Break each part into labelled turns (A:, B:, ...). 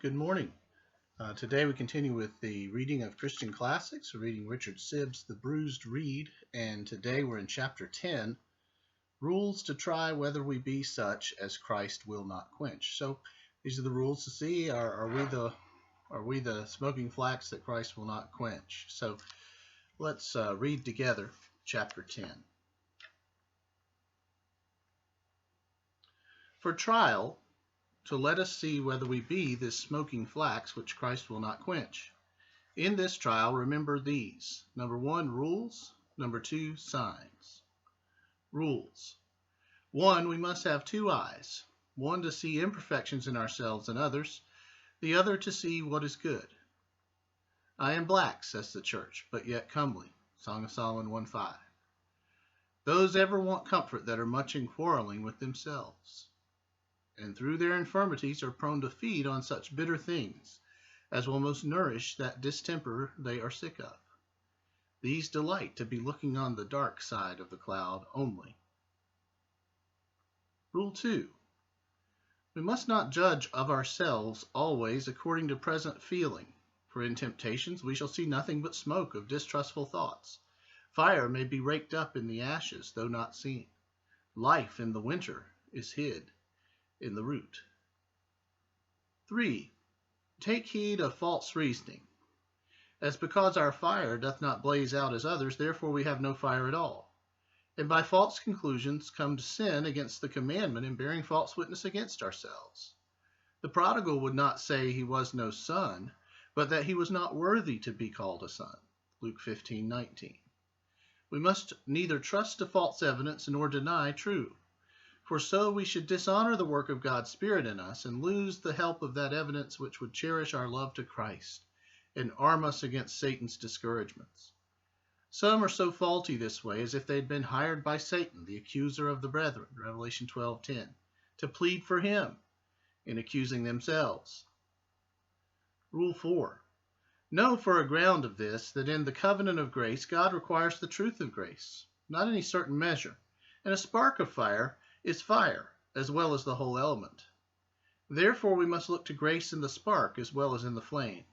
A: Good morning. Today we continue with the reading of Christian classics. We're reading Richard Sibbes' The Bruised Reed, and today we're in chapter 10, Rules to Try Whether We Be Such as Christ Will Not Quench. So these are the rules to see, are we the smoking flax that Christ will not quench? So let's read together chapter 10. For trial, to let us see whether we be this smoking flax which Christ will not quench. In this trial, remember these. Number 1, rules. Number 2, signs. Rules. 1, we must have 2 eyes. One to see imperfections in ourselves and others, the other to see what is good. I am black, says the church, but yet comely. Song of Solomon 1:5. Those ever want comfort that are much in quarreling with themselves, and through their infirmities are prone to feed on such bitter things as will most nourish that distemper they are sick of. These delight to be looking on the dark side of the cloud only. Rule 2. We must not judge of ourselves always according to present feeling, for in temptations we shall see nothing but smoke of distrustful thoughts. Fire may be raked up in the ashes, though not seen. Life in the winter is hid in the root. 3. Take heed of false reasoning. As because our fire doth not blaze out as others, therefore we have no fire at all. And by false conclusions come to sin against the commandment in bearing false witness against ourselves. The prodigal would not say he was no son, but that he was not worthy to be called a son. Luke 15:19. We must neither trust to false evidence nor deny true. For so we should dishonor the work of God's Spirit in us and lose the help of that evidence which would cherish our love to Christ and arm us against Satan's discouragements. Some are so faulty this way as if they had been hired by Satan, the accuser of the brethren, Revelation 12:10, to plead for him in accusing themselves. Rule 4. Know for a ground of this that in the covenant of grace God requires the truth of grace, not any certain measure, and a spark of fire is fire, as well as the whole element. Therefore we must look to grace in the spark as well as in the flame.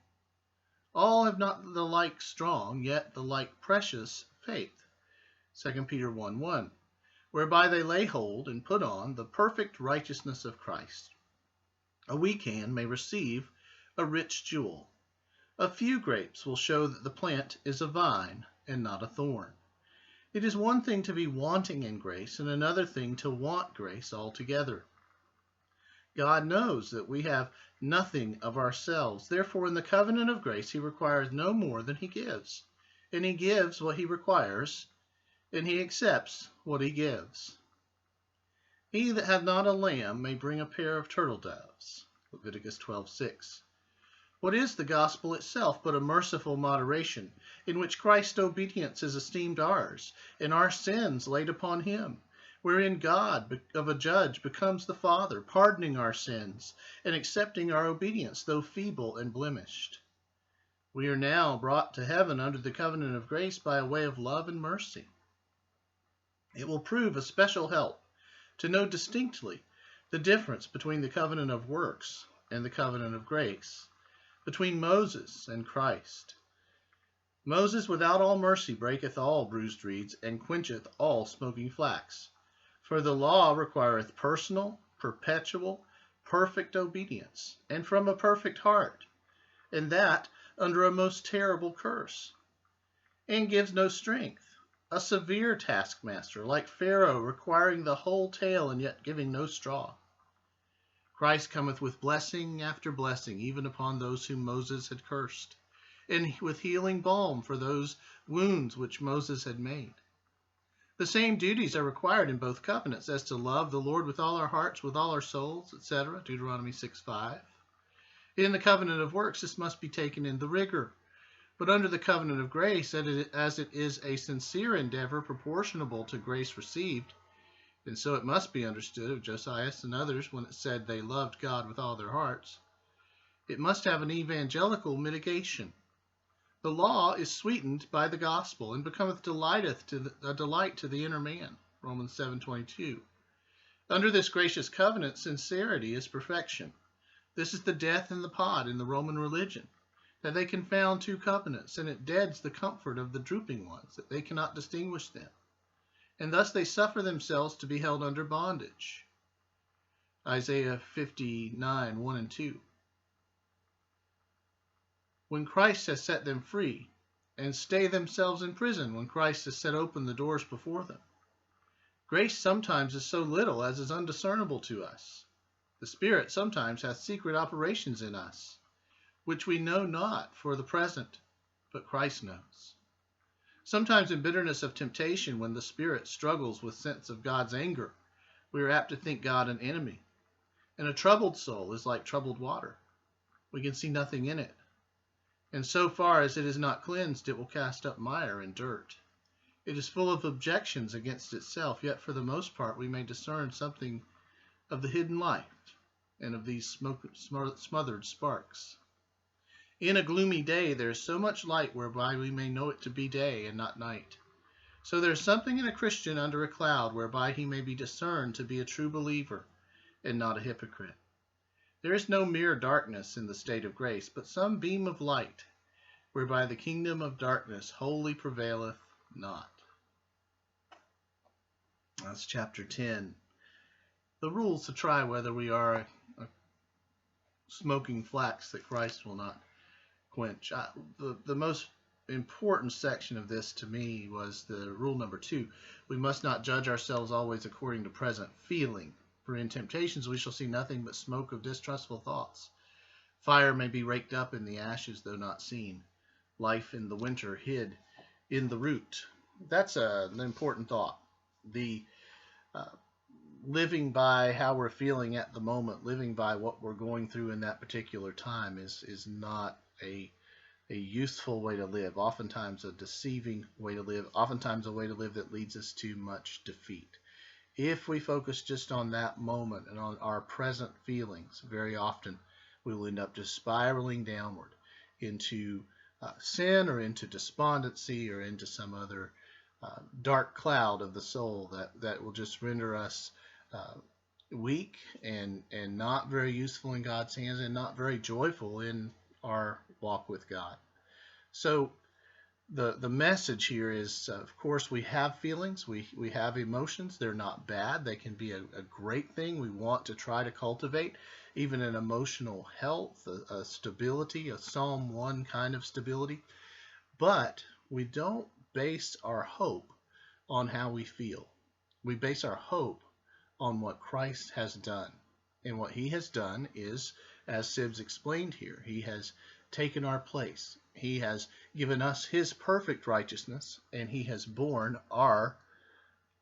A: All have not the like strong, yet the like precious faith. 2 Peter 1:1, whereby they lay hold and put on the perfect righteousness of Christ. A weak hand may receive a rich jewel. A few grapes will show that the plant is a vine and not a thorn. It is one thing to be wanting in grace and another thing to want grace altogether. God knows that we have nothing of ourselves. Therefore, in the covenant of grace, he requires no more than he gives. And he gives what he requires, and he accepts what he gives. He that hath not a lamb may bring a pair of turtle doves. Leviticus 12:6. What is the gospel itself but a merciful moderation, in which Christ's obedience is esteemed ours, and our sins laid upon him, wherein God of a judge becomes the Father, pardoning our sins, and accepting our obedience, though feeble and blemished? We are now brought to heaven under the covenant of grace by a way of love and mercy. It will prove a special help to know distinctly the difference between the covenant of works and the covenant of grace, between Moses and Christ. Moses without all mercy breaketh all bruised reeds, and quencheth all smoking flax. For the law requireth personal, perpetual, perfect obedience, and from a perfect heart, and that under a most terrible curse, and gives no strength. A severe taskmaster, like Pharaoh, requiring the whole tale, and yet giving no straw. Christ cometh with blessing after blessing, even upon those whom Moses had cursed, and with healing balm for those wounds which Moses had made. The same duties are required in both covenants, as to love the Lord with all our hearts, with all our souls, etc., Deuteronomy 6:5. In the covenant of works, this must be taken in the rigor. But under the covenant of grace, as it is a sincere endeavor proportionable to grace received, and so it must be understood of Josias and others when it said they loved God with all their hearts, it must have an evangelical mitigation. The law is sweetened by the gospel, and becometh a delight to the inner man, Romans 7:22. Under this gracious covenant, sincerity is perfection. This is the death in the pod in the Roman religion, that they confound two covenants, and it deads the comfort of the drooping ones, that they cannot distinguish them. And thus they suffer themselves to be held under bondage. Isaiah 59, 1 and 2. When Christ has set them free, and stay themselves in prison when Christ has set open the doors before them. Grace sometimes is so little as is undiscernible to us. The Spirit sometimes hath secret operations in us, which we know not for the present, but Christ knows. Sometimes in bitterness of temptation, when the Spirit struggles with sense of God's anger, we are apt to think God an enemy. And a troubled soul is like troubled water. We can see nothing in it. And so far as it is not cleansed, it will cast up mire and dirt. It is full of objections against itself, yet for the most part we may discern something of the hidden light and of these smothered sparks. In a gloomy day there is so much light whereby we may know it to be day and not night. So there is something in a Christian under a cloud whereby he may be discerned to be a true believer and not a hypocrite. There is no mere darkness in the state of grace, but some beam of light, whereby the kingdom of darkness wholly prevaileth not. That's chapter 10. The rules to try whether we are a smoking flax that Christ will not quench. The most important section of this to me was the rule number 2. We must not judge ourselves always according to present feeling. For in temptations we shall see nothing but smoke of distrustful thoughts. Fire may be raked up in the ashes, though not seen. Life in the winter hid in the root. That's an important thought. The living by how we're feeling at the moment, living by what we're going through in that particular time is not a useful way to live. Oftentimes a deceiving way to live. Oftentimes a way to live that leads us to much defeat. If we focus just on that moment and on our present feelings, very often we will end up just spiraling downward into sin or into despondency or into some other dark cloud of the soul that will just render us weak and not very useful in God's hands and not very joyful in our walk with God. So the message here is, of course, we have feelings, we have emotions. They're not bad. They can be a great thing. We want to try to cultivate even an emotional health, a stability, a Psalm 1 kind of stability. But we don't base our hope on how we feel. We base our hope on what Christ has done. And what he has done is, as Sibbes explained here, he has taken our place. He has given us his perfect righteousness, and he has borne our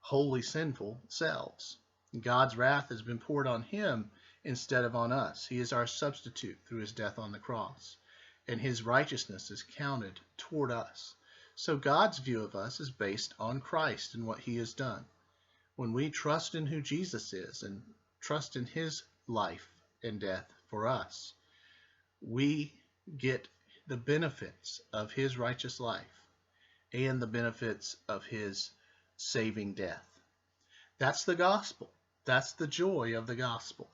A: wholly sinful selves. God's wrath has been poured on him instead of on us. He is our substitute through his death on the cross, and his righteousness is counted toward us. So God's view of us is based on Christ and what he has done. When we trust in who Jesus is and trust in his life and death for us, we get the benefits of his righteous life and the benefits of his saving death. That's the gospel. That's the joy of the gospel.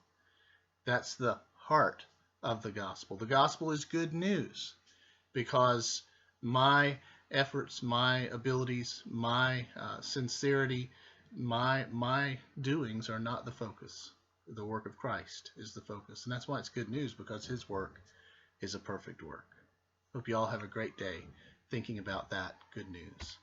A: That's the heart of the gospel. The gospel is good news because my efforts, my abilities, my sincerity, my doings are not the focus. The work of Christ is the focus. And that's why it's good news, because his work is a perfect work. Hope you all have a great day thinking about that good news.